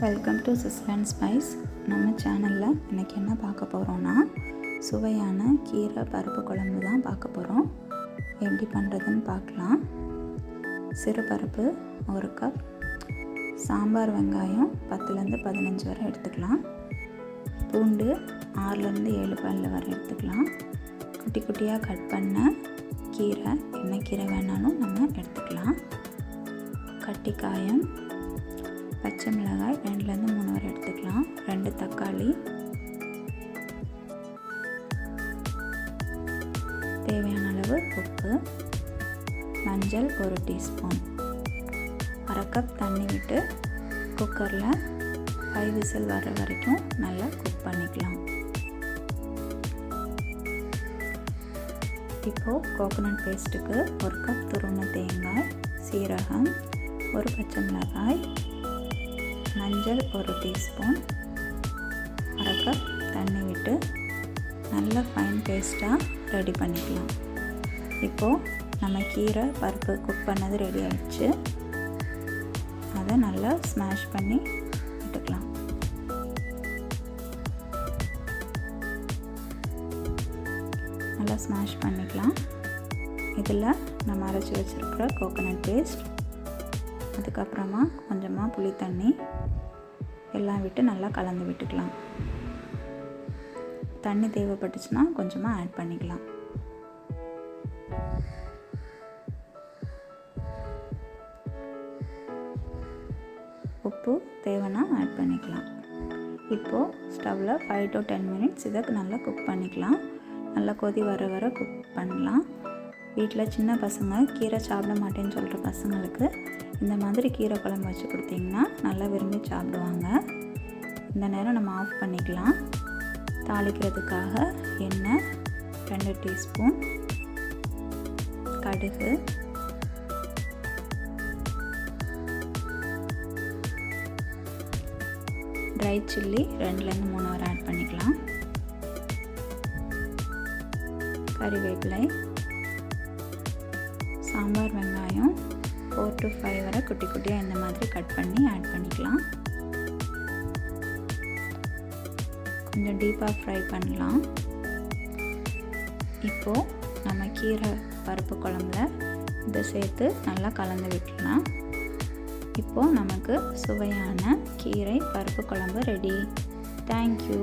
Welcome to sister and spice. நம்ம சேனலில் இன்றைக்கி என்ன பார்க்க போகிறோன்னா, சுவையான கீரை பருப்பு குழம்பு தான் பார்க்க போகிறோம். எப்படி பண்ணுறதுன்னு பார்க்கலாம். சிறுபருப்பு 1 கப், சாம்பார் வெங்காயம் 10லேருந்து 15 வரை எடுத்துக்கலாம். பூண்டு 6லேருந்து 7 பல் வரை எடுத்துக்கலாம். குட்டி குட்டியாக கட் பண்ண கீரை, என்ன கீரை வேணாலும் நம்ம எடுத்துக்கலாம். கட்டிக்காயம், பச்சை மிளகாய் 2லேருந்து 3 வரை எடுத்துக்கலாம். 2 தக்காளி, தேவையான அளவு உப்பு, மஞ்சள் 1 டீஸ்பூன், 1/2 கப் தண்ணி விட்டு குக்கரில் 5 விசில் வர வரைக்கும் நல்லா குக் பண்ணிக்கலாம். இப்போது கோகோனட் பேஸ்ட்டுக்கு 1 கப் துருவின தேங்காய், சீரகம், 1 பச்சை மிளகாய், மஞ்சள் 1 டீஸ்பூன், 1/2 கப் தண்ணி விட்டு நல்லா ஃபைன் பேஸ்ட்டாக ரெடி பண்ணிக்கலாம். இப்போது நம்ம கீரை பருப்பு குக் பண்ணது ரெடி ஆகிடுச்சு. அதை நல்லா ஸ்மாஷ் பண்ணி விட்டுக்கலாம். நல்லா ஸ்மாஷ் பண்ணிக்கலாம். இதில் நம்ம அரைச்சி வச்சுருக்கிற கோகோனட் பேஸ்ட், அதுக்கப்புறமா கொஞ்சமாக புளி தண்ணி எல்லாம் விட்டு நல்லா கலந்து விட்டுக்கலாம். தண்ணி தேவைப்பட்டுச்சுன்னா கொஞ்சமாக ஆட் பண்ணிக்கலாம். உப்பு தேவைன்னா ஆட் பண்ணிக்கலாம். இப்போது ஸ்டவ்வில் 5 to 10 மினிட்ஸ் இதை நல்லா குக் பண்ணிக்கலாம். நல்லா கொதி வர வர குக் பண்ணலாம். வீட்டில் சின்ன பசங்க கீரை சாப்பிட மாட்டேன்னு சொல்கிற பசங்களுக்கு இந்த மாதிரி கீரை குழம்பு வச்சு கொடுத்தீங்கன்னா நல்லா விரும்பி சாப்பிடுவாங்க. இந்த நேரம் நம்ம ஆஃப் பண்ணிக்கலாம். தாளிக்கிறதுக்காக எண்ணெய் 2 டீஸ்பூன், கடுகு, ட்ரை சில்லி 2லேருந்து 3 வரை ஆட் பண்ணிக்கலாம். கறிவேப்பிலை, சாம்பார் வெங்காயம் 4 to 5 வரை குட்டி குட்டியாக இந்த மாதிரி கட் பண்ணி ஆட் பண்ணிக்கலாம். கொஞ்சம் டீப்பாக ஃப்ரை பண்ணலாம். இப்போது நம்ம கீரை பருப்பு குழம்புல இதை சேர்த்து நல்லா கலந்து விட்டுலாம். இப்போது நமக்கு சுவையான கீரை பருப்பு குழம்பு ரெடி. தேங்க்யூ.